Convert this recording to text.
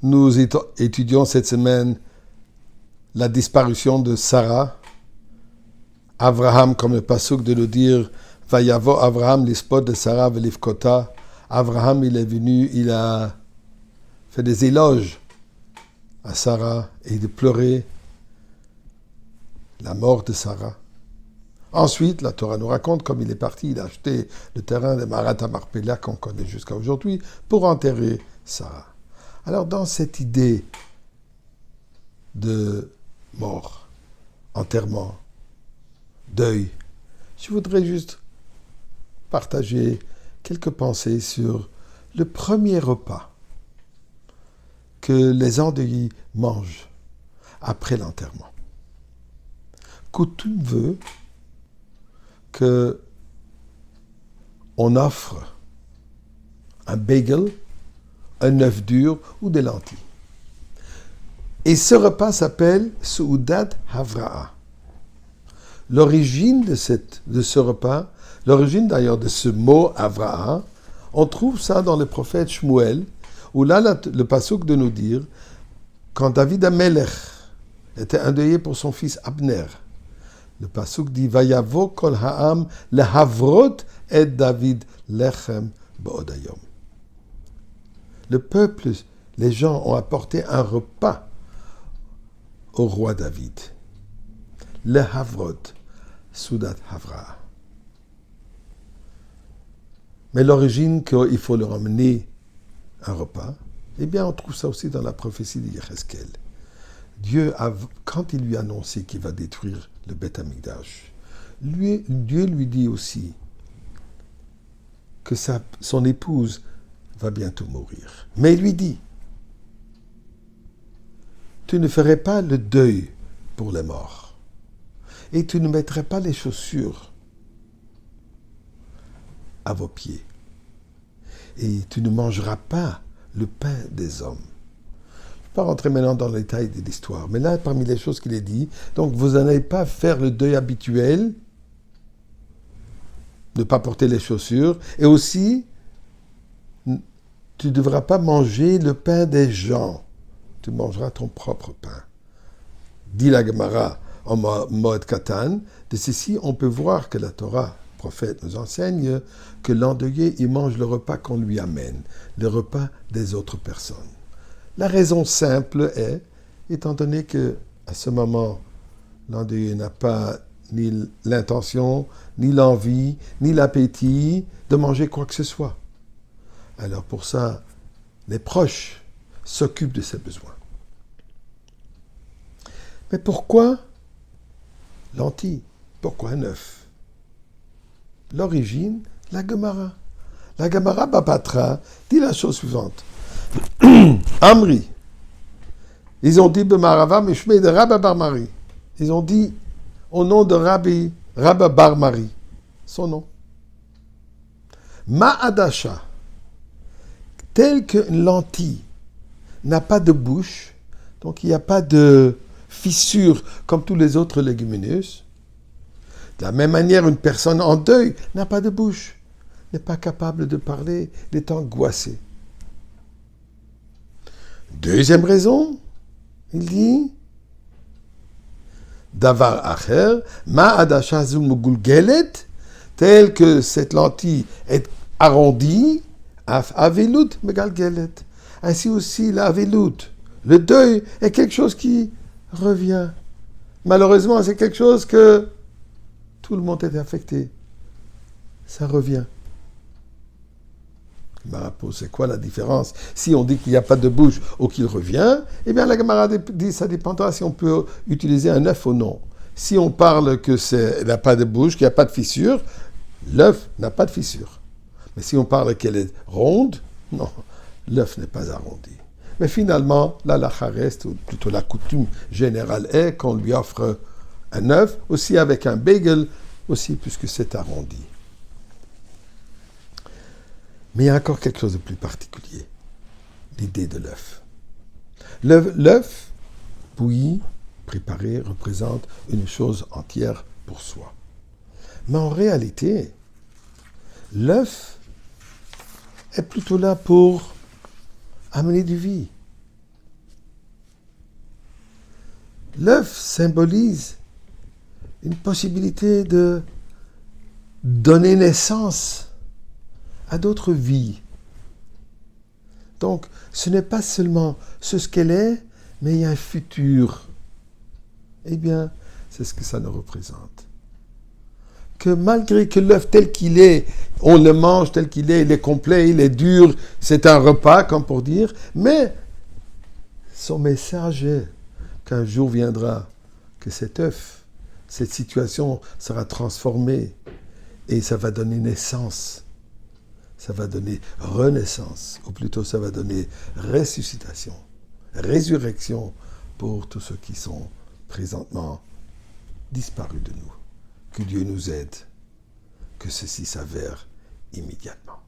Nous étudions cette semaine la disparition de Sarah. Abraham, comme le pasuk de nous dire, Vayavo Abraham l'ispot de Sarah velivkota. Abraham, il est venu, il a fait des éloges à Sarah et il a pleuré la mort de Sarah. Ensuite, la Torah nous raconte comme il est parti, il a acheté le terrain de Marat Marpella qu'on connaît jusqu'à aujourd'hui pour enterrer Sarah. Alors, dans cette idée de mort, enterrement, deuil, je voudrais juste partager quelques pensées sur le premier repas que les endeuillés mangent après l'enterrement. Coutume veut qu'on offre un bagel, un œuf dur ou des lentilles. Et ce repas s'appelle Soudat Havra'a. L'origine de ce repas, l'origine d'ailleurs de ce mot Havra'a, on trouve ça dans le prophète Shmuel, où là, le pasuk de nous dire, quand David Amelech était endeuillé pour son fils Abner, le pasuk dit Vayavo kol ha'am lehavrot et David lechem ba'odayom. Le peuple, les gens ont apporté un repas au roi David. Lehavrot, Soudat Havra. Mais l'origine qu'il faut leur emmener un repas, eh bien on trouve ça aussi dans la prophétie de Yecheskel. Dieu, quand il lui a annoncé qu'il va détruire le Beth Amikdash, Dieu lui dit aussi que son épouse va bientôt mourir. Mais il lui dit, tu ne ferais pas le deuil pour les morts et tu ne mettrais pas les chaussures à vos pieds et tu ne mangeras pas le pain des hommes. Je ne vais pas rentrer maintenant dans le détail de l'histoire, mais là, parmi les choses qu'il est dit, donc vous n'allez pas faire le deuil habituel, ne pas porter les chaussures, et aussi, tu ne devras pas manger le pain des gens, tu mangeras ton propre pain. Dit la Gemara en Moed Katan, de ceci, on peut voir que la Torah, le prophète, nous enseigne que l'endeuillé, il mange le repas qu'on lui amène, le repas des autres personnes. La raison simple est, étant donné que à ce moment, l'endeuillé n'a pas ni l'intention, ni l'envie, ni l'appétit de manger quoi que ce soit. Alors pour ça, les proches s'occupent de ses besoins. Mais pourquoi lentilles? Pourquoi un œuf? L'origine, la Gemara. La Gemara Bapatra dit la chose suivante. Amri. Ils ont dit Bemarava Mishmei de Rabba Bar Mari. Ils ont dit au nom de Rabba Bar Mari. Son nom. Ma'adasha. Tel qu'une lentille n'a pas de bouche, donc il n'y a pas de fissure comme tous les autres légumineuses. De la même manière, une personne en deuil n'a pas de bouche, n'est pas capable de parler, il est angoissé. Deuxième raison, il dit Davar acher, ma'adasha zu mugulgelet, tel que cette lentille est arrondie, avelut megalgelet. Ainsi aussi l'avelut, le deuil est quelque chose qui revient. Malheureusement, c'est quelque chose que tout le monde est affecté. Ça revient. Gemara pose, c'est quoi la différence? Si on dit qu'il n'y a pas de bouche ou qu'il revient, eh bien la Gemara dit ça dépendra si on peut utiliser un œuf ou non. Si on parle que il n'a pas de bouche, qu'il n'y a pas de fissure, l'œuf n'a pas de fissure. Mais si on parle qu'elle est ronde, non, l'œuf n'est pas arrondi. Mais finalement, la lacha reste, ou plutôt la coutume générale est qu'on lui offre un œuf, aussi avec un bagel, aussi puisque c'est arrondi. Mais il y a encore quelque chose de plus particulier, l'idée de l'œuf. L'œuf, bouilli, préparé, représente une chose entière pour soi. Mais en réalité, l'œuf est plutôt là pour amener du vie. L'œuf symbolise une possibilité de donner naissance à d'autres vies. Donc, ce n'est pas seulement ce qu'elle est, mais il y a un futur. Eh bien, c'est ce que ça nous représente. Que malgré que l'œuf tel qu'il est, on le mange tel qu'il est, il est complet, il est dur, c'est un repas, comme pour dire, mais son message est qu'un jour viendra que cet œuf, cette situation sera transformée et ça va donner naissance, ça va donner renaissance, ou plutôt ça va donner ressuscitation, résurrection pour tous ceux qui sont présentement disparus de nous. Que Dieu nous aide, que ceci s'avère immédiatement.